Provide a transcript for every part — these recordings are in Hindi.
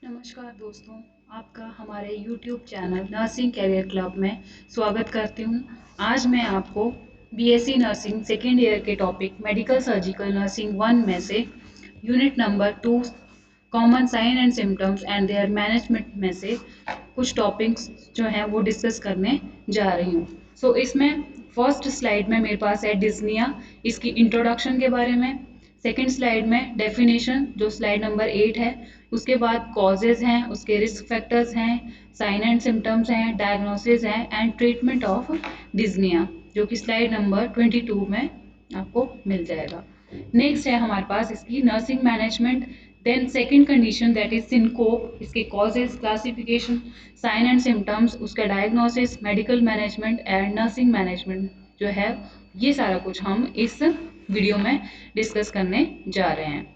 नमस्कार दोस्तों, आपका हमारे YouTube channel nursing career club में स्वागत करती हूँ। आज मैं आपको बीएससी नर्सिंग सेकेंड ईयर के टॉपिक मेडिकल सर्जिकल नर्सिंग 1 में से unit number 2 common sign and symptoms and their management में से कुछ टॉपिक्स जो हैं वो डिस्कस करने जा रही हूँ। इसमें फर्स्ट स्लाइड में मेरे पास है डिस्निया, इसकी इंट्रोडक्शन के बारे में। सेकेंड स्लाइड में डेफिनेशन जो स्लाइड नंबर 8 है, उसके बाद कॉजेज हैं, उसके रिस्क फैक्टर्स हैं, साइन एंड सिम्टम्स हैं, डायग्नोसिस हैं एंड ट्रीटमेंट ऑफ डिस्निया जो कि स्लाइड नंबर 22 में आपको मिल जाएगा। नेक्स्ट है हमारे पास इसकी nursing management, then second condition that is syncope, इसके causes, classification, sign and symptoms, उसका diagnosis, medical management and nursing management जो है, ये सारा कुछ हम इस वीडियो में डिस्कस करने जा रहे हैं।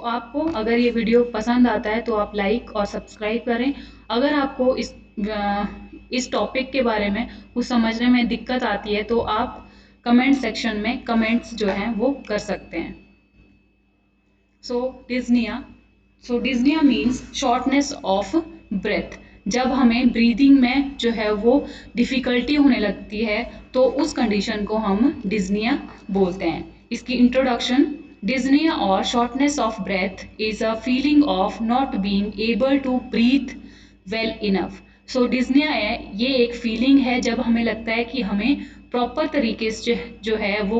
आपको अगर ये वीडियो पसंद आता है तो आप लाइक और सब्सक्राइब करें। अगर आपको इस टॉपिक के बारे में कुछ समझने में दिक्कत आती है तो आप कमेंट सेक्शन में कमेंट्स जो हैं वो कर सकते हैं। Dyspnea dyspnea means shortness of breath. जब हमें ब्रीदिंग में जो है वो डिफ़िकल्टी होने लगती है तो उस कंडीशन को हम डिस्निया बोलते हैं। इसकी इंट्रोडक्शन, डिस्निया और shortness of breath is a feeling of not being able to breathe well enough. Dyspnea है, ये एक फीलिंग है जब हमें लगता है कि हमें प्रॉपर तरीके से जो है वो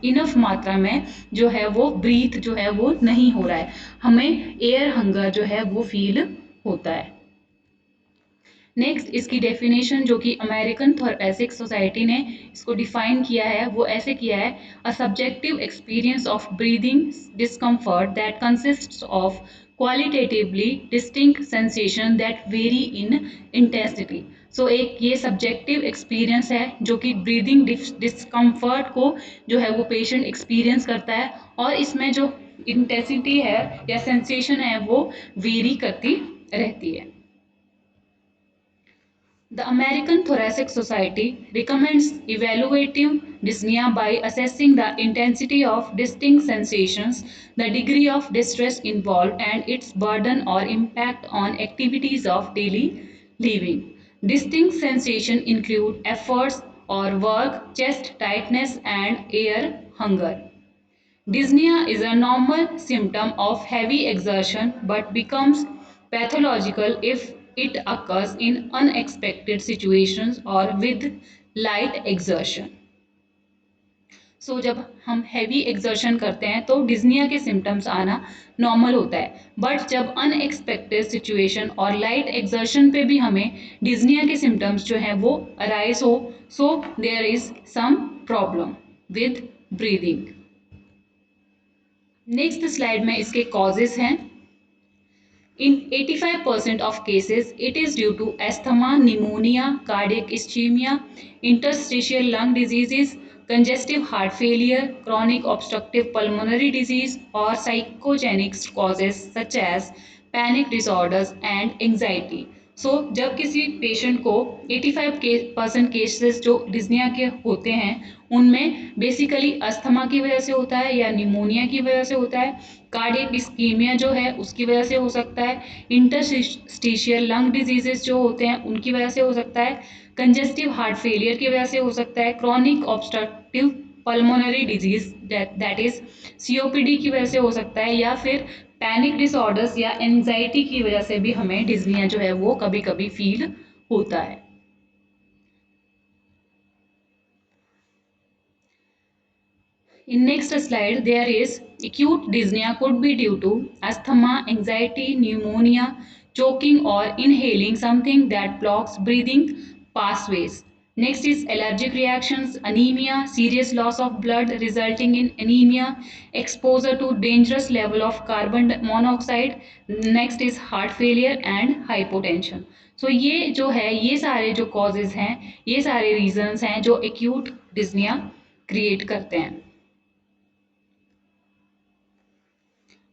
इनफ मात्रा में जो है वो ब्रीथ जो है वो नहीं हो रहा है, हमें एयर हंगर जो है वो फील होता है। नेक्स्ट इसकी डेफिनेशन जो कि अमेरिकन थोरेसिक सोसाइटी ने इसको डिफाइन किया है वो ऐसे किया है, a subjective experience of breathing discomfort that consists of qualitatively distinct sensation that very in intensity. एक ये सब्जेक्टिव एक्सपीरियंस है जो कि ब्रीदिंग डिस्कम्फर्ट को जो है वो पेशेंट एक्सपीरियंस करता है और इसमें जो इंटेंसिटी है या सेंसेशन है वो वेरी करती रहती है। The American Thoracic Society recommends evaluating dyspnea by assessing the intensity of distinct sensations, the degree of distress involved, and its burden or impact on activities of daily living. Distinct sensations include efforts or work, chest tightness, and air hunger. Dyspnea is a normal symptom of heavy exertion but becomes pathological if it occurs in unexpected situations or with light exertion. जब हम हैवी एक्सर्शन करते हैं तो डिस्निया के सिम्टम्स आना नॉर्मल होता है, बट जब अनएक्सपेक्टेड सिचुएशन और लाइट एक्सर्शन पे भी हमें डिस्निया के सिम्टम्स जो हैं वो अराइज हो, there is some problem with breathing. Next slide में इसके कॉजेज हैं। In 85% of cases, it is due to asthma, pneumonia, cardiac ischemia, interstitial lung diseases, congestive heart failure, chronic obstructive pulmonary disease, or psychogenic causes such as panic disorders and anxiety. जब किसी पेशेंट को 85% केसेस जो डिस्निया के होते हैं उनमें बेसिकली अस्थमा की वजह से होता है या निमोनिया की वजह से होता है, कार्डियक इस्कीमिया जो है उसकी वजह से हो सकता है, इंटरस्टिशियल लंग डिजीजेस जो होते हैं उनकी वजह से हो सकता है, कंजेस्टिव हार्ट फेलियर की वजह से हो सकता है, chronic obstructive pulmonary disease that is COPD की वजह से हो सकता है, या फिर पैनिक डिसऑर्डर्स या एंजाइटी की वजह से भी हमें डिस्निया जो है वो कभी कभी फील होता है। In next slide, there is acute dyspnea could be due to asthma, anxiety, pneumonia, choking or inhaling something that blocks breathing pathways. Next is allergic reactions, anemia, serious loss of blood resulting in anemia, exposure to dangerous level of carbon monoxide. Next is heart failure and hypotension. ये जो है ये सारे जो causes हैं, ये सारे reasons हैं जो acute dyspnea create करते हैं।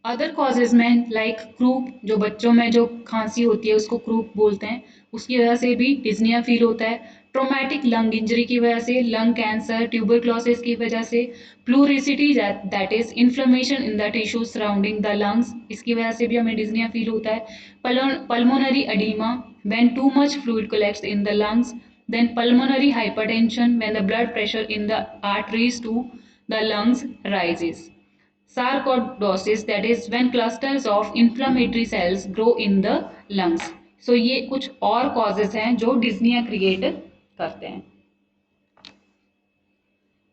अदर कॉजेज में लाइक क्रूप, जो बच्चों में जो खांसी होती है उसको क्रूप बोलते हैं, उसकी वजह से भी डिज्निया फील होता है। ट्रोमैटिक लंग इंजरी की वजह से, लंग कैंसर, ट्यूबरक्लोसिस की वजह से, pleurisy that is inflammation in the tissue surrounding the lungs, इसकी वजह से भी हमें डिज्निया फील होता है। Pulmonary oedema when too much fluid collects in the lungs, then pulmonary hypertension when the blood pressure in the arteries to the lungs rises. Sarcoidosis, that is when clusters of inflammatory cells grow in the lungs. So ये कुछ और causes हैं जो डिज्निया क्रिएट करते हैं।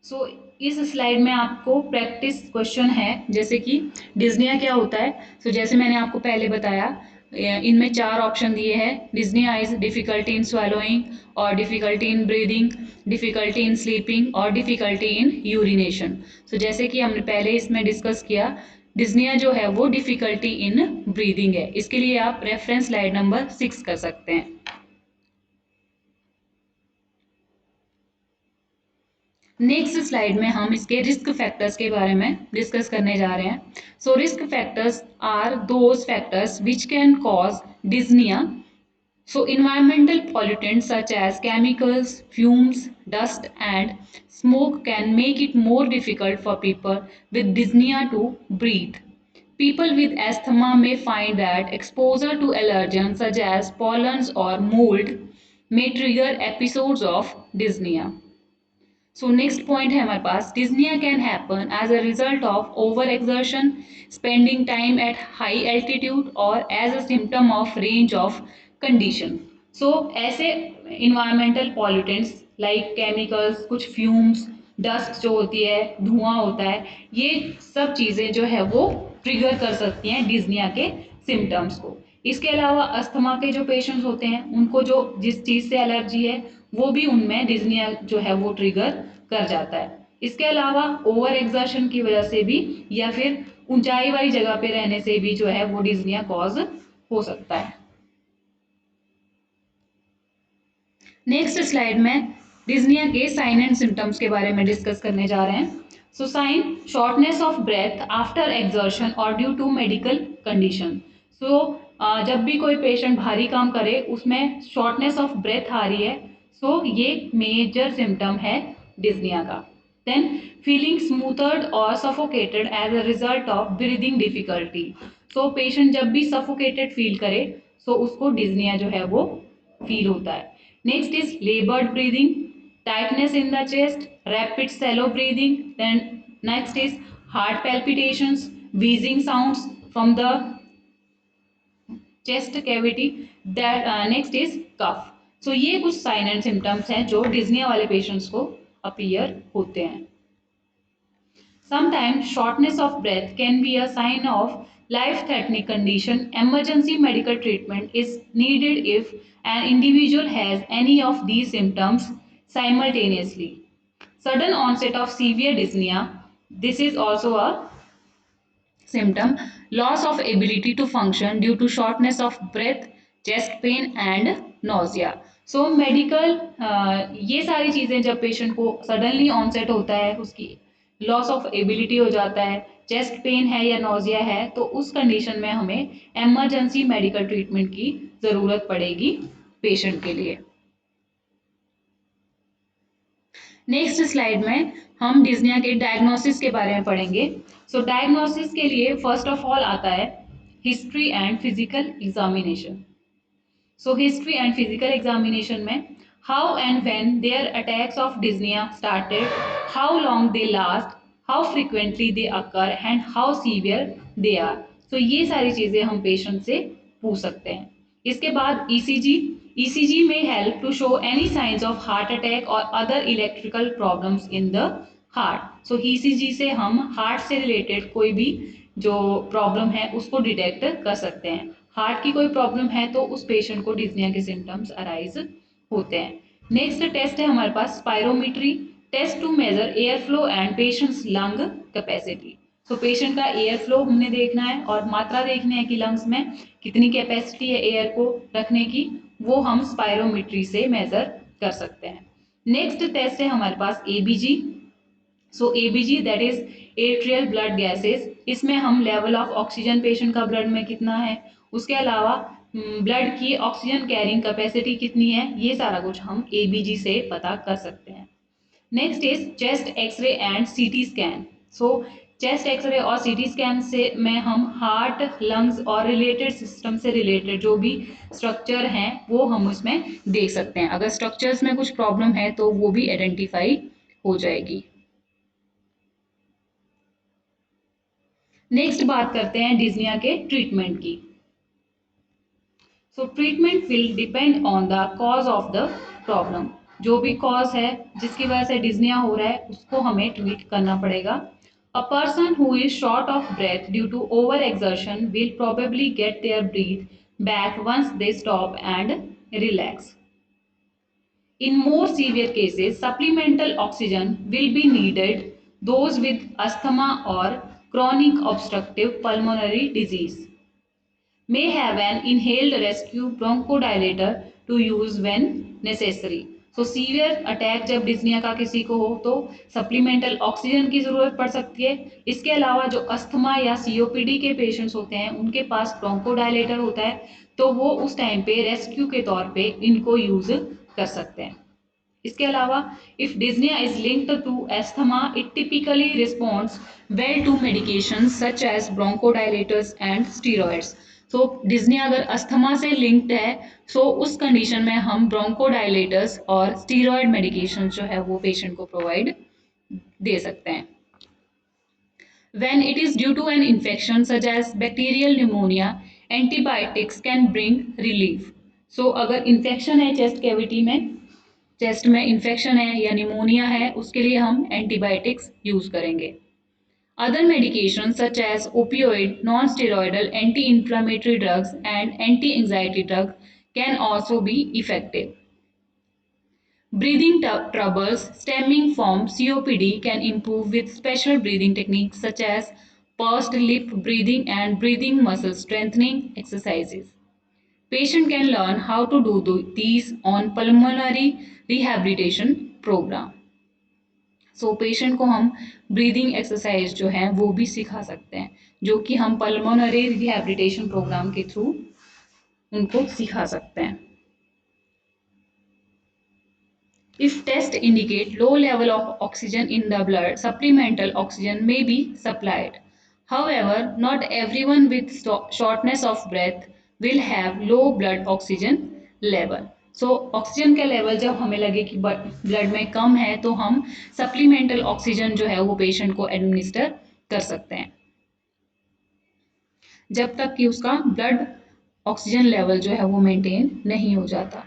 सो इस स्लाइड में आपको प्रैक्टिस क्वेश्चन है, जैसे कि डिज्निया क्या होता है। जैसे मैंने आपको पहले बताया, इनमें 4 ऑप्शन दिए हैं। डिज्निया इज डिफिकल्टी इन swallowing और difficulty in breathing, difficulty in sleeping और डिफिकल्टी इन यूरिनेशन। जैसे कि हमने पहले इसमें डिस्कस किया, डिज्निया जो है वो डिफिकल्टी इन ब्रीदिंग है। इसके लिए आप रेफरेंस स्लाइड नंबर 6 कर सकते हैं। नेक्स्ट स्लाइड में हम इसके रिस्क फैक्टर्स के बारे में डिस्कस करने जा रहे हैं। Risk factors are those factors which can cause dyspnea. Environmental pollutants such as chemicals, fumes, dust, and smoke can make it more difficult for people with dyspnea to breathe. People with asthma may find that exposure to allergens such as pollens or mold may trigger episodes of dyspnea. Next point है हमारे पास, dyspnea can happen as a result of over exertion, spending time at high altitude और as a symptom of range of condition. ऐसे इन्वायरमेंटल पॉल्यूटेंट्स लाइक केमिकल्स, कुछ फ्यूम्स, डस्ट जो होती है, धुआं होता है, ये सब चीज़ें जो है वो ट्रिगर कर सकती हैं डिज्निया के सिम्टम्स को। इसके अलावा अस्थमा के जो पेशेंट्स होते हैं उनको जो जिस चीज़ से एलर्जी है वो भी उनमें डिज्निया जो है वो ट्रिगर कर जाता है। इसके अलावा ओवर एक्सर्शन की वजह से भी या फिर ऊंचाई वाली जगह पे रहने से भी जो है वो डिज्निया कॉज हो सकता है। नेक्स्ट स्लाइड में डिज्निया के साइन एंड सिम्टम्स के बारे में डिस्कस करने जा रहे हैं। Sign, shortness of breath after exertion और ड्यू टू मेडिकल कंडीशन। जब भी कोई पेशेंट भारी काम करे उसमें शॉर्टनेस ऑफ ब्रेथ आ रही है, ये मेजर सिम्टम है डिज्निया का। देन फीलिंग स्मूथर्ड और suffocated as a result of breathing difficulty. Patient जब भी सफोकेटेड फील करे उसको डिज्निया जो है वो फील होता है। Next is लेबर्ड breathing, tightness in the chest, rapid shallow breathing. Then next is heart palpitations, wheezing sounds from the chest cavity. That next is cough. ये कुछ साइन एंड सिम्टम्स हैं जो डिज्निया वाले पेशेंट्स को अपीयर होते हैं। Sometimes shortness of breath can be a sign of life-threatening condition. Emergency medical treatment is needed if an individual has any of these symptoms simultaneously. Sudden onset of severe dyspnea. This is also a symptom. Loss of ability to function due to shortness of breath, chest pain and nausea. Medical ये सारी चीज़ें जब पेशेंट को सडनली ऑनसेट होता है, उसकी लॉस ऑफ एबिलिटी हो जाता है, चेस्ट पेन है या नोजिया है, तो उस कंडीशन में हमें एमरजेंसी मेडिकल ट्रीटमेंट की ज़रूरत पड़ेगी पेशेंट के लिए। नेक्स्ट स्लाइड में हम डिज्निया के डायग्नोसिस के बारे में पढ़ेंगे। डायग्नोसिस के लिए फर्स्ट ऑफ ऑल आता है history and physical examination. History and physical examination में how and when their attacks of dyspnea started, how long they last, how frequently they occur and how severe they are. ये सारी चीज़ें हम पेशेंट से पूछ सकते हैं। इसके बाद ECG, ECG may help to show any signs of heart attack or other electrical problems in the heart. ECG से हम हार्ट से रिलेटेड कोई भी जो प्रॉब्लम है उसको डिटेक्ट कर सकते हैं। हार्ट की कोई प्रॉब्लम है तो उस पेशेंट को डिज्निया के सिम्टम्स अराइज होते हैं। नेक्स्ट टेस्ट है हमारे पास spirometry, test to measure air flow and patient's lung capacity. Patient का एयर फ्लो हमने देखना है और मात्रा देखनी है कि लंग्स में कितनी कैपेसिटी है एयर को रखने की, वो हम स्पायरोमीट्री से मेजर कर सकते हैं। नेक्स्ट टेस्ट है हमारे पास ABG, so ABG that is atrial blood gases, इसमें हम लेवल ऑफ ऑक्सीजन पेशेंट का ब्लड में कितना है, उसके अलावा ब्लड की ऑक्सीजन कैरिंग कैपेसिटी कितनी है, ये सारा कुछ हम एबीजी से पता कर सकते हैं। Next is chest X-ray and CT scan. So chest X-ray और सीटी स्कैन से में हम हार्ट, लंग्स और रिलेटेड सिस्टम से रिलेटेड जो भी स्ट्रक्चर हैं वो हम उसमें देख सकते हैं। अगर स्ट्रक्चर्स में कुछ प्रॉब्लम है तो वो भी आइडेंटिफाई हो जाएगी। नेक्स्ट बात करते हैं डिज्निया के ट्रीटमेंट की। सो treatment will depend on the cause of the problem. जो भी कॉज है जिसकी वजह से डिज्निया हो रहा है उसको हमें ट्रीट करना पड़ेगा। A person who is short of breath due to over exertion will probably get their breath back once they stop and relax. In more severe cases, supplemental oxygen will be needed. Those with asthma or chronic obstructive pulmonary disease may have an inhaled rescue bronchodilator to use when necessary. So severe attack जब डिस्निया का किसी को हो तो सप्लीमेंटल ऑक्सीजन की ज़रूरत पड़ सकती है। इसके अलावा जो अस्थमा या सीओपीडी के पेशेंट्स होते हैं उनके पास ब्रोंकोडायलेटर होता है, तो वो उस टाइम पे रेस्क्यू के तौर पे इनको यूज़ कर सकते हैं। इसके अलावा if dyspnea is linked to asthma it typically responds well to medication such as bronchodilators and steroids. So dyspnea अगर अस्थमा से लिंक्ड है सो उस कंडीशन में हम ब्रोंकोडायलेटर्स और स्टीरॉयड मेडिकेशन जो है वो पेशेंट को प्रोवाइड दे सकते हैं। When it is due to an infection such as bacterial pneumonia, antibiotics can bring relief. So अगर इन्फेक्शन है चेस्ट कैविटी में, चेस्ट में इन्फेक्शन है या निमोनिया है, उसके लिए हम एंटीबायोटिक्स यूज करेंगे। Other medications such as opioid, non-steroidal, anti-inflammatory drugs and anti-anxiety drugs can also be effective. Breathing troubles stemming from COPD can improve with special breathing techniques such as pursed lip breathing and breathing muscle strengthening exercises. Patient can learn how to do these on pulmonary rehabilitation program. So patient को हम ब्रीदिंग एक्सरसाइज जो है वो भी सिखा सकते हैं, जो कि हम पल्मोनरी रिहैबिलिटेशन प्रोग्राम के थ्रू उनको सिखा सकते हैं। If tests indicate low level of oxygen in the blood, supplemental oxygen may be supplied. However, not everyone with shortness of breath will have low blood oxygen level. So oxygen का लेवल जब हमें लगे कि ब्लड में कम है तो हम सप्लीमेंटल ऑक्सीजन जो है वो पेशेंट को एडमिनिस्टर कर सकते हैं, जब तक कि उसका ब्लड ऑक्सीजन लेवल जो है वो मेंटेन नहीं हो जाता।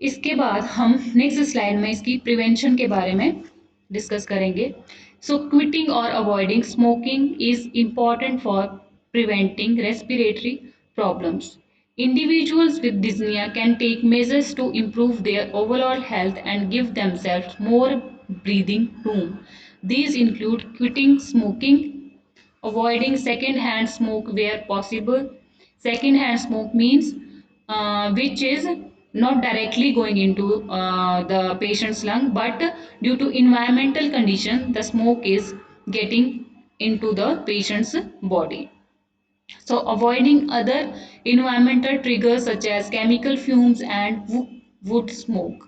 इसके बाद हम नेक्स्ट स्लाइड में इसकी प्रिवेंशन के बारे में डिस्कस करेंगे। सो क्विटिंग और avoiding smoking is important for preventing respiratory problems. Individuals with dyspnea can take measures to improve their overall health and give themselves more breathing room. These include quitting smoking, avoiding second-hand smoke where possible. Second-hand smoke means which is not directly going into the patient's lung, but due to environmental condition, the smoke is getting into the patient's body. So avoiding other environmental triggers such as chemical fumes and wood smoke.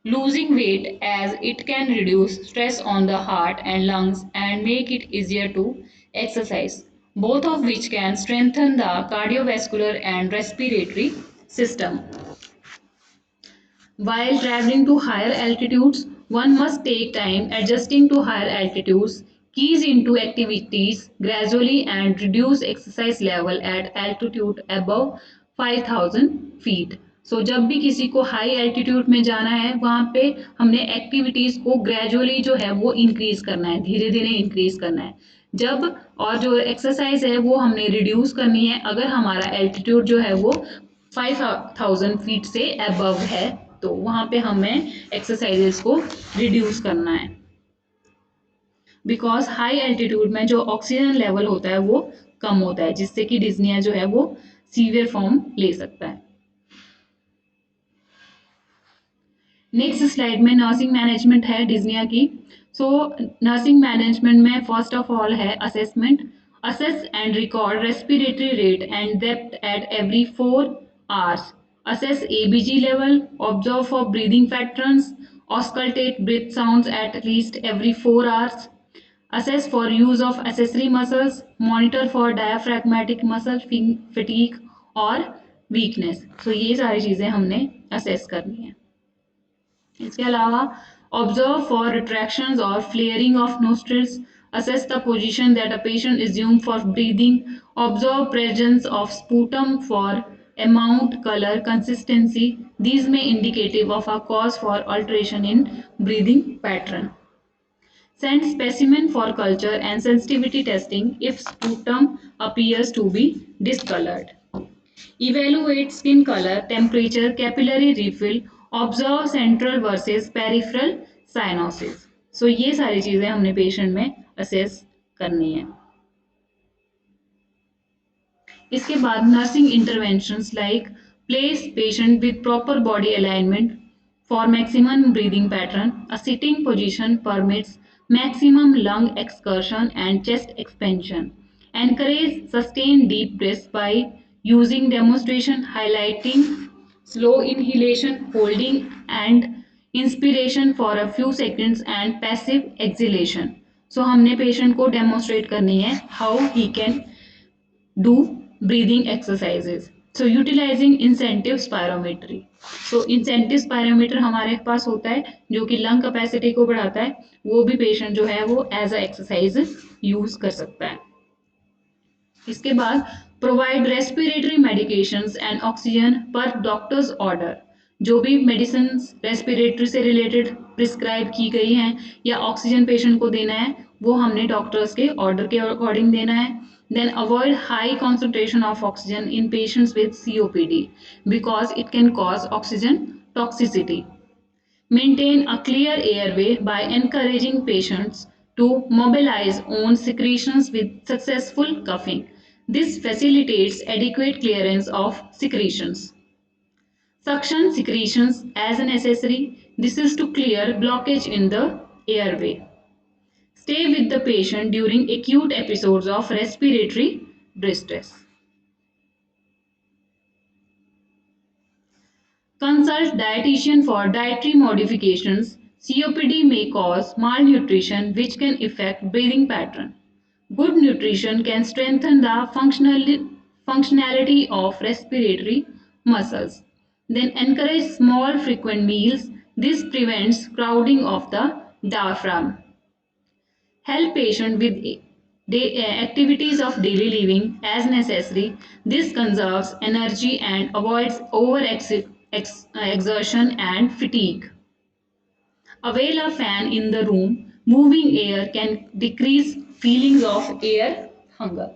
Losing weight as it can reduce stress on the heart and lungs and make it easier to exercise, both of which can strengthen the cardiovascular and respiratory system. While traveling to higher altitudes, one must take time adjusting to higher altitudes, ease into activities gradually and reduce exercise level at altitude above 5000 feet. सो जब भी किसी को हाई एल्टीट्यूड में जाना है वहाँ पे हमने एक्टिविटीज़ को ग्रेजुअली जो है वो इंक्रीज करना है, धीरे धीरे इंक्रीज करना है। जब और जो एक्सरसाइज है वो हमने रिड्यूस करनी है अगर हमारा एल्टीट्यूड जो है वो 5000 फीट से अबव है, तो वहाँ पे हमें एक्सरसाइजेस को रिड्यूस करना है, बिकॉज हाई एल्टीट्यूड में जो ऑक्सीजन लेवल होता है वो कम होता है, जिससे कि डिस्निया जो है वो सीवियर फॉर्म ले सकता है। नेक्स्ट स्लाइड में नर्सिंग मैनेजमेंट है डिज्निया की। सो नर्सिंग मैनेजमेंट में फर्स्ट ऑफ ऑल है assessment. Assess and record respiratory rate and depth at every 4 hours। Assess ABG level, observe for breathing patterns, auscultate breath sounds at least every 4 hours, assess for use of accessory muscles, monitor for diaphragmatic muscle fatigue और weakness। So ये सारी चीज़ें हमने assess करनी है। इसके अलावा ऑब्जर्व फॉर रिट्रैक्शंस और flaring of nostrils, assess the position that a patient assume for breathing, observe presence of sputum for amount, color, consistency. These may indicative of a cause for alteration in breathing pattern. Send specimen for culture and sensitivity testing if sputum appears to be discolored. Evaluate skin color, temperature, capillary refill, observe central versus peripheral cyanosis. So ये सारी चीजें हमने पेशेंट में असेस करनी है। इसके बाद nursing interventions like place patient with proper body alignment for maximum breathing pattern. A sitting position permits maximum lung excursion and chest expansion. Encourage sustained deep breaths by using demonstration highlighting slow inhalation, holding and inspiration for a few seconds and passive exhalation. So हमने पेशेंट को डेमोन्स्ट्रेट करनी है how he can do breathing exercises. So utilizing incentive spirometry. So incentive spirometer हमारे पास होता है जो कि लंग कैपेसिटी को बढ़ाता है, वो भी पेशेंट जो है वो एज अ एक्सरसाइज यूज कर सकता है। इसके बाद provide respiratory medications and oxygen पर डॉक्टर्स ऑर्डर। जो भी मेडिसिन रेस्पिरेटरी से रिलेटेड प्रिस्क्राइब की गई हैं या ऑक्सीजन पेशेंट को देना है वो हमने डॉक्टर्स के ऑर्डर के अकॉर्डिंग देना है। Then avoid high concentration of oxygen in patients with COPD because it can cause oxygen toxicity. Maintain a clear airway by encouraging patients to mobilize own secretions with successful coughing. This facilitates adequate clearance of secretions. Suction secretions as necessary. This is to clear blockage in the airway. Stay with the patient during acute episodes of respiratory distress. Consult dietitian for dietary modifications. COPD may cause malnutrition which can affect breathing pattern. Good nutrition can strengthen the functionality of respiratory muscles. Then encourage small frequent meals. This prevents crowding of the diaphragm. Help patient with activities of daily living as necessary. This conserves energy and avoids exertion and fatigue. Avail a fan in the room. Moving air can decrease feelings of air hunger.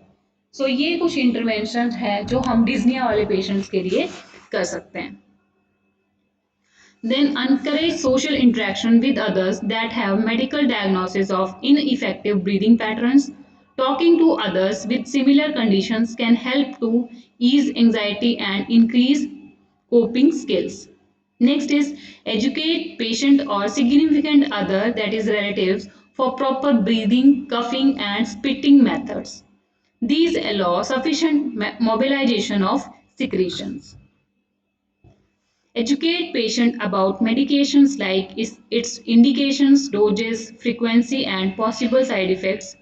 So ये कुछ इंटरवेंशन है जो हम डिज्निया वाले पेशेंट्स के लिए कर सकते हैं। Then encourage social interaction with others that have medical diagnosis of ineffective breathing patterns. Talking to others with similar conditions can help to ease anxiety and increase coping skills. Next is educate patient or significant other, that is relatives, for proper breathing, coughing and spitting methods. These allow sufficient mobilization of secretions. Educate patient about medications like its indications, doses, frequency and possible side effects.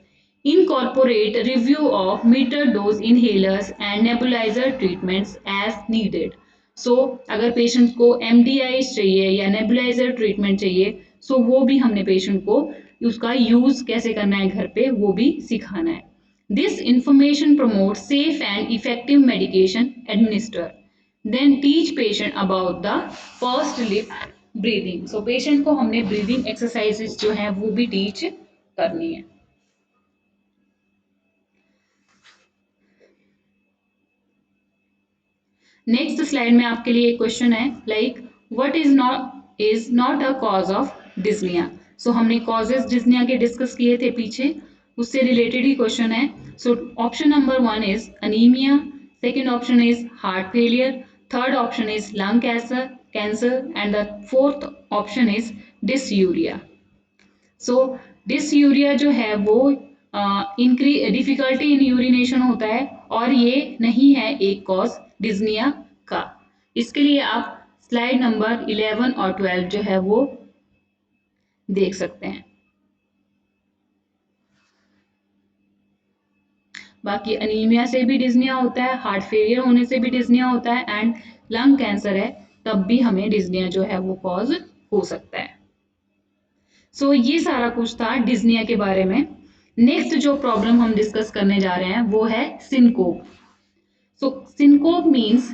Incorporate review of metered dose inhalers and nebulizer treatments as needed. So अगर पेशेंट को MDI चाहिए या नेबुलाइजर ट्रीटमेंट चाहिए सो वो भी हमने पेशेंट को उसका यूज कैसे करना है घर पे वो भी सिखाना है। This information promotes safe and effective medication administered. Then teach patient about the pursed lip breathing. So patient को हमने breathing exercises जो है वो भी teach करनी है। नेक्स्ट स्लाइड में आपके लिए एक क्वेश्चन है like what is not a cause of dyspnea. So हमने कॉजेज डिज्निया के डिस्कस किए थे पीछे, उससे रिलेटेड ही क्वेश्चन है। So option number 1 is anaemia, second option is heart failure, third option is lung cancer, cancer, and the fourth option is dysuria. So dysuria जो है वो इंक्री डिफिकल्टी इन यूरिनेशन होता है और ये नहीं है एक कॉज डिज्निया का। इसके लिए आप स्लाइड नंबर 11 और 12 जो है वो देख सकते हैं। बाकी अनीमिया से भी डिज्निया होता है, हार्ट फेलियर होने से भी डिज्निया होता है, एंड लंग कैंसर है तब भी हमें डिज्निया जो है वो कॉज हो सकता है। सो ये सारा कुछ था डिज्निया के बारे में। नेक्स्ट जो प्रॉब्लम हम डिस्कस करने जा रहे हैं वो है syncope. So syncope means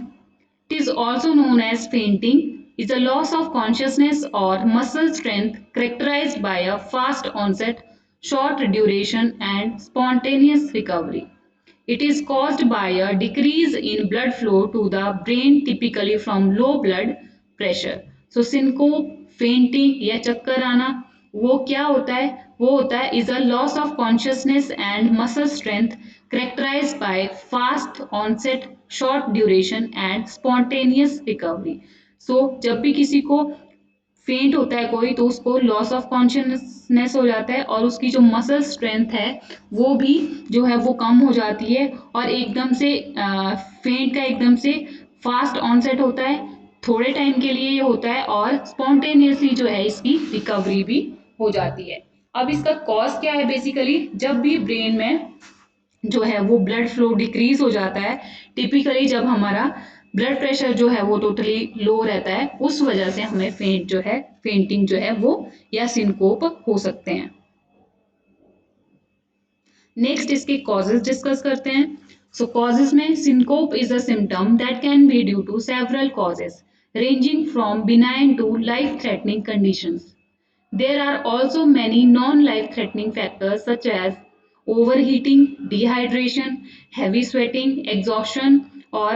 it is also known as fainting, is a loss of consciousness or muscle strength characterized by a fast onset, short duration, and spontaneous recovery. It is caused by a decrease in blood flow to the brain, typically from low blood pressure. So syncope, fainting या चक्कर आना वो क्या होता है? वो होता है is a loss of consciousness and muscle strength characterized by fast onset, short duration and spontaneous recovery. So जब भी किसी को फेंट होता है कोई तो उसको लॉस ऑफ कॉन्शियसनेस हो जाता है और उसकी जो मसल स्ट्रेंथ है वो भी जो है वो कम हो जाती है और एकदम से फेंट का एकदम से फास्ट ऑनसेट होता है, थोड़े टाइम के लिए ये होता है और स्पॉन्टेनियसली जो है इसकी रिकवरी भी हो जाती है। अब इसका कॉज क्या है? बेसिकली जब भी ब्रेन में जो है वो ब्लड फ्लो डिक्रीज हो जाता है, टिपिकली जब हमारा ब्लड प्रेशर जो है वो टोटली लो रहता है, उस वजह से हमें फेंटिंग जो है वो या सिनकोप हो सकते हैं। नेक्स्ट इसके कॉजेज डिस्कस करते हैं। सो कॉजेज में syncope is a symptom that can be due to several causes ranging from benign to life threatening conditions. There are also many non-life threatening factors such as overheating, dehydration, heavy sweating, exhaustion, or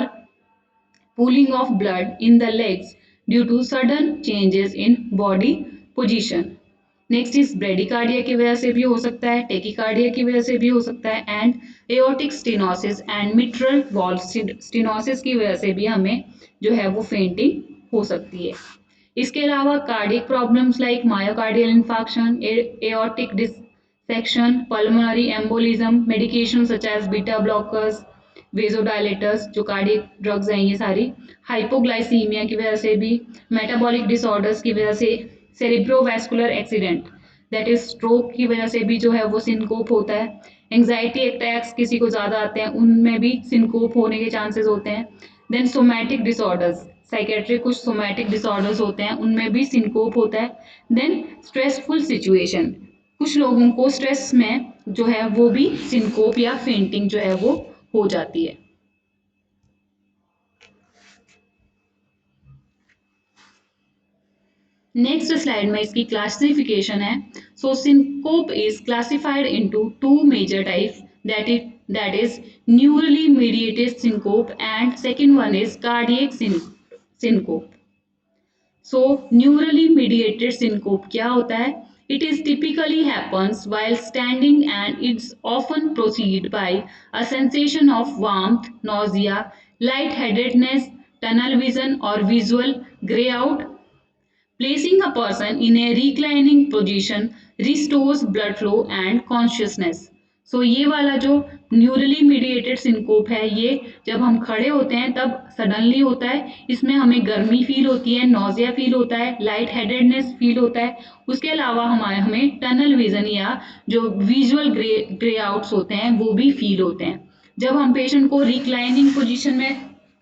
pooling of blood in the legs due to sudden changes in body position. Next is bradycardia की वजह से भी हो सकता है, टेकिकार्डिया की वजह से भी हो सकता है, and aortic stenosis and mitral valve stenosis की वजह से भी हमें जो है वो फेंटिंग हो सकती है। इसके अलावा cardiac problems like myocardial infarction, aortic dissection, pulmonary embolism, medication such as beta blockers, vasodilators जो कार्डियक ड्रग्स हैं ये सारी, हाइपोग्लाइसीमिया की वजह से भी, मेटाबॉलिक डिसऑर्डर्स की वजह से, सेरिब्रोवैस्कुलर एक्सीडेंट दैट इज स्ट्रोक की वजह से भी जो है वो सिनकोप होता है, एंग्जाइटी अटैक्स किसी को ज़्यादा आते हैं उनमें भी सिनकोप होने के चांसेस होते हैं। देन सोमैटिक डिसऑर्डर्स, साइकेट्रिक कुछ सोमैटिक डिसऑर्डर्स होते हैं उनमें भी सिनकोप होता है। देन स्ट्रेसफुल सिचुएशन, कुछ लोगों को स्ट्रेस में जो है वो भी सिनकोप या फेंटिंग जो है वो हो जाती है। नेक्स्ट स्लाइड में इसकी क्लासिफिकेशन है। So syncope is classified into two major types, that is neurally mediated syncope and second one is cardiac syncope. So neurally mediated syncope क्या होता है? It is typically happens while standing and it's often preceded by a sensation of warmth, nausea, lightheadedness, tunnel vision or visual grey out. Placing a person in a reclining position restores blood flow and consciousness. So ये वाला जो न्यूरली मीडिएटेड सिनकोप है ये जब हम खड़े होते हैं तब सडनली होता है, इसमें हमें गर्मी फील होती है, नोजिया फील होता है, लाइट हेडेडनेस फील होता है, उसके अलावा हमें टनल विजन या जो विजुअल ग्रे आउट्स होते हैं वो भी फील होते हैं। जब हम पेशेंट को रिक्लाइनिंग पोजिशन में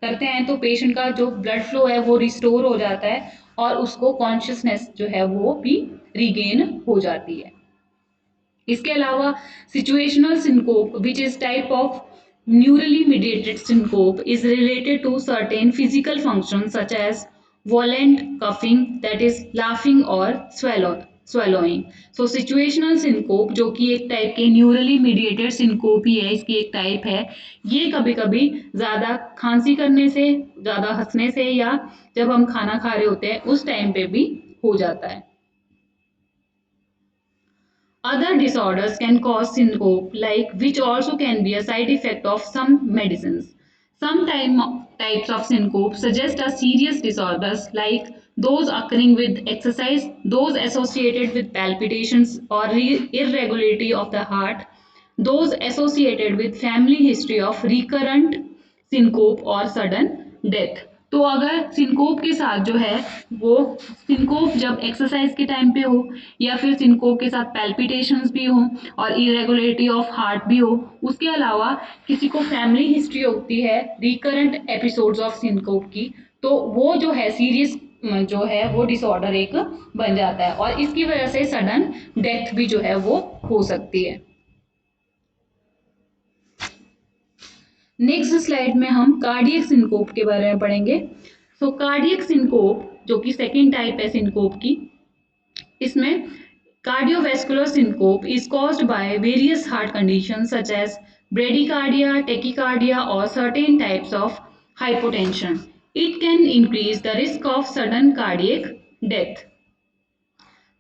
करते हैं तो पेशेंट का जो ब्लड फ्लो है वो रिस्टोर हो जाता है और उसको कॉन्शियसनेस जो है वो भी रिगेन हो जाती है। इसके अलावा situational syncope which is type of neurally mediated syncope is related to certain physical function such as violent coughing that is laughing और swallowing. सो सिचुएशनल सिनकोप जो कि एक टाइप के न्यूरली मीडिएटेड सिनकोप ही है, इसकी एक टाइप है, ये कभी कभी ज़्यादा खांसी करने से, ज़्यादा हंसने से या जब हम खाना खा रहे होते हैं उस टाइम पे भी हो जाता है। Other disorders can cause syncope, like which also can be a side effect of some medicines. Types of syncope suggest a serious disorders like those occurring with exercise, those associated with palpitations or irregularity of the heart, those associated with family history of recurrent syncope और sudden death. तो अगर सिंकोप के साथ जो है वो सिंकोप जब एक्सरसाइज के टाइम पे हो या फिर सिंकोप के साथ पैल्पिटेशंस भी हो और इरेगुलरिटी ऑफ हार्ट भी हो, उसके अलावा किसी को फैमिली हिस्ट्री होती है रिकरेंट एपिसोड्स ऑफ सिंकोप की, तो वो जो है सीरियस जो है वो डिसऑर्डर एक बन जाता है और इसकी वजह से सडन डेथ भी जो है वो हो सकती है। नेक्स्ट स्लाइड में हम कार्डियक सिंकोप के बारे में पढ़ेंगे। सो कार्डियक सिंकोप जो कि सेकेंड टाइप है सिंकोप की, इसमें cardiovascular syncope is caused by various heart conditions such as bradycardia, tachycardia or certain types of hypotension. It can increase the risk of sudden cardiac death.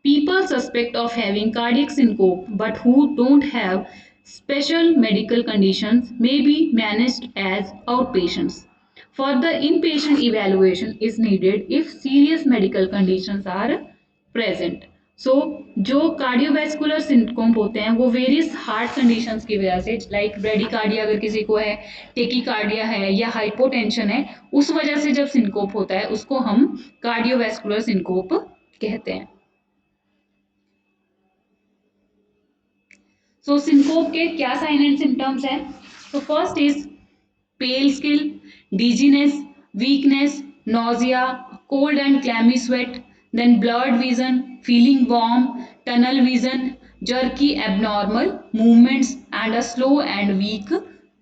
People suspect of having cardiac syncope but who don't have special medical conditions may be managed as outpatients. Further inpatient evaluation is needed if serious medical conditions are present. सो जो कार्डियोवैस्कुलर सिंड्रोम होते हैं वो वेरियस हार्ट कंडीशंस की वजह से लाइक ब्रेडिकार्डिया अगर किसी को है, टेकिकार्डिया है या हाइपोटेंशन है, उस वजह से जब सिंकोप होता है उसको हम कार्डियोवैस्कुलर सिंकोप कहते हैं। सो सिंकोप के क्या साइन एंड सिम्टम्स हैं? तो first is pail skin, dizziness, weakness, nausea, cold and clammy sweat, then blurred vision, feeling warm, tunnel vision, jerky abnormal movements and a slow and weak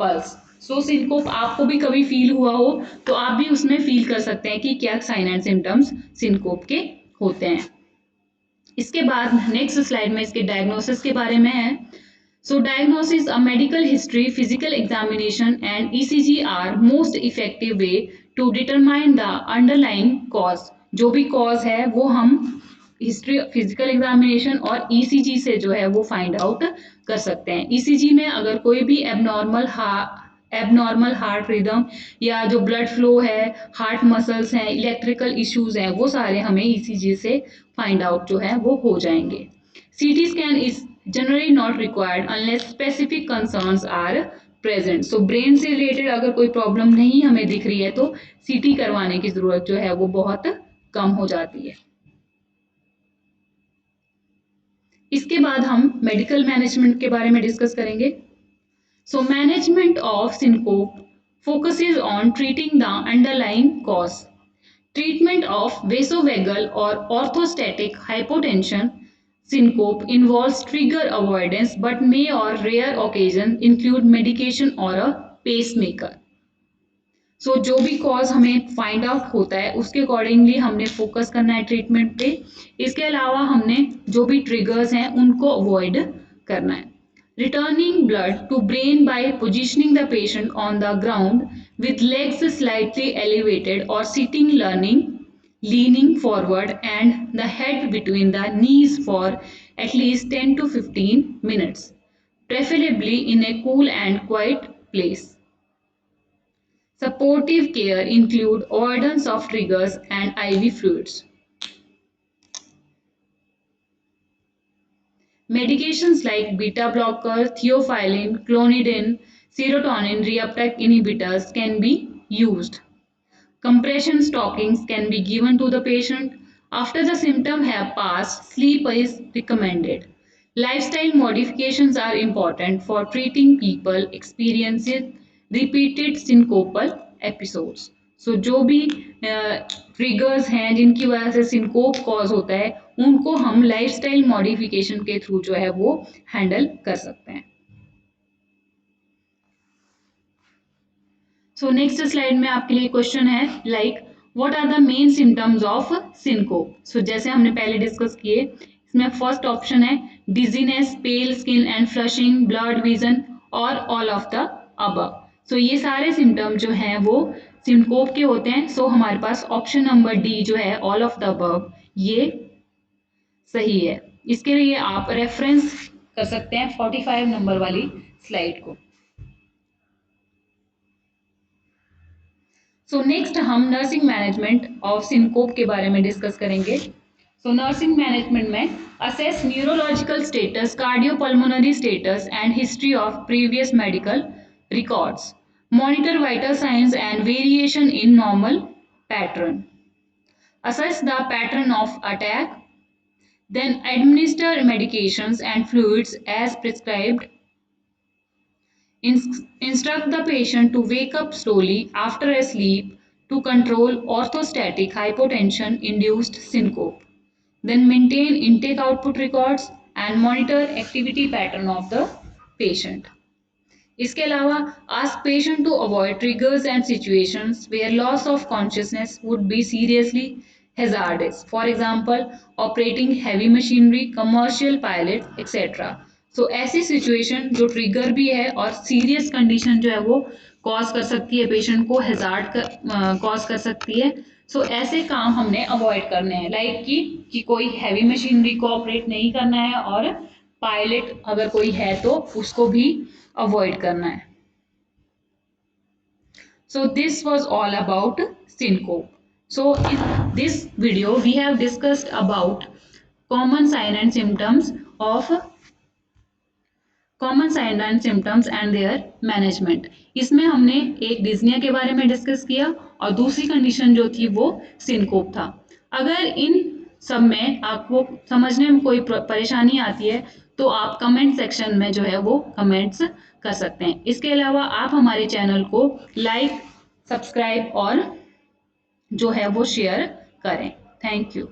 pulse. So syncope आपको भी कभी फील हुआ हो तो आप भी उसमें फील कर सकते हैं कि क्या साइन एंड सिम्टम्स सिंकोप के होते हैं। इसके बाद नेक्स्ट स्लाइड में इसके डायग्नोसिस के बारे में है। So diagnosis, a medical history, physical examination and ECG are most effective way to determine the underlying cause. जो भी cause है वो हम हिस्ट्री, फिजिकल एग्जामिनेशन और ECG से जो है वो फाइंड आउट कर सकते हैं। ECG में अगर कोई भी एबनॉर्मल हार्ट रिदम या जो ब्लड फ्लो है, हार्ट मसल्स हैं, इलेक्ट्रिकल इश्यूज हैं, वो सारे हमें ECG से फाइंड आउट जो है वो हो जाएंगे। CT scan is generally not required unless specific concerns are present. So brain से रिलेटेड अगर कोई प्रॉब्लम नहीं हमें दिख रही है तो सीटी करवाने की जरूरत जो है वो बहुत कम हो जाती है। इसके बाद हम मेडिकल मैनेजमेंट के बारे में डिस्कस करेंगे। So management of syncope focuses on treating the underlying cause. Treatment of vasovagal or orthostatic hypotension syncope involves trigger avoidance but may or rare occasion include medication or a pacemaker. सो जो भी कॉज हमें फाइंड आउट होता है उसके अकॉर्डिंगली हमने फोकस करना है ट्रीटमेंट पे। इसके अलावा हमने जो भी ट्रिगर्स हैं उनको अवॉइड करना है। Returning blood to brain by positioning the patient on the ground with legs slightly elevated or sitting leaning forward and the head between the knees for at least 10 to 15 minutes, preferably in a cool and quiet place. Supportive care include avoidance of triggers and IV fluids. Medications like beta blocker, theophylline, clonidine, serotonin reuptake inhibitors can be used. Compression stockings can be given to the patient. After the symptoms have passed, sleep is recommended. Lifestyle modifications are important for treating people experiencing repeated syncopal episodes. So जो भी ट्रिगर्स हैं जिनकी वजह से सिंकोप कॉज होता है उनको हम लाइफस्टाइल मॉडिफिकेशन के थ्रू जो है वो हैंडल कर सकते हैं। सो नेक्स्ट स्लाइड में आपके लिए क्वेश्चन है like what are the main symptoms of syncope. So जैसे हमने पहले डिस्कस किए, इसमें फर्स्ट ऑप्शन है dizziness, pale skin and flushing, blurred vision और all of the above. So ये सारे सिम्टम जो हैं वो सिंकोप के होते हैं। सो हमारे पास ऑप्शन नंबर डी जो है ऑल ऑफ द अबव ये सही है। इसके लिए आप रेफरेंस कर सकते हैं 45 नंबर वाली स्लाइड को। सो नेक्स्ट हम नर्सिंग मैनेजमेंट ऑफ सिनकोप के बारे में डिस्कस करेंगे। सो नर्सिंग मैनेजमेंट में assess neurological status, cardiopulmonary status and history of previous medical records, monitor vital science and variation in normal pattern, assess the pattern of attack, then administer medications and fluids as prescribed, instruct the patient to wake up slowly after a sleep to control orthostatic hypotension induced syncope, then maintain intake output records and monitor activity pattern of the patient. इसके अलावा ask patient to avoid triggers and situations where loss of consciousness would be seriously hazardous. For example, operating heavy machinery, commercial pilots, etc. So ऐसी सिचुएशन जो ट्रिगर भी है और सीरियस कंडीशन जो है वो कॉज कर सकती है, पेशेंट को हैजार्ड कॉज कर सकती है। सो ऐसे काम हमने अवॉइड करने हैं, लाइक कि कोई हैवी मशीनरी को ऑपरेट नहीं करना है और पायलट अगर कोई है तो उसको भी अवॉइड करना है। So this was all about syncope. So in this video we have discussed about common sign and symptoms and their management. इसमें हमने एक डिस्निया के बारे में डिस्कस किया और दूसरी कंडीशन जो थी वो सिनकोप था। अगर इन सब में आपको समझने में कोई परेशानी आती है तो आप कमेंट सेक्शन में जो है वो कमेंट्स कर सकते हैं। इसके अलावा आप हमारे चैनल को लाइक, सब्सक्राइब और जो है वो शेयर करें। Thank you.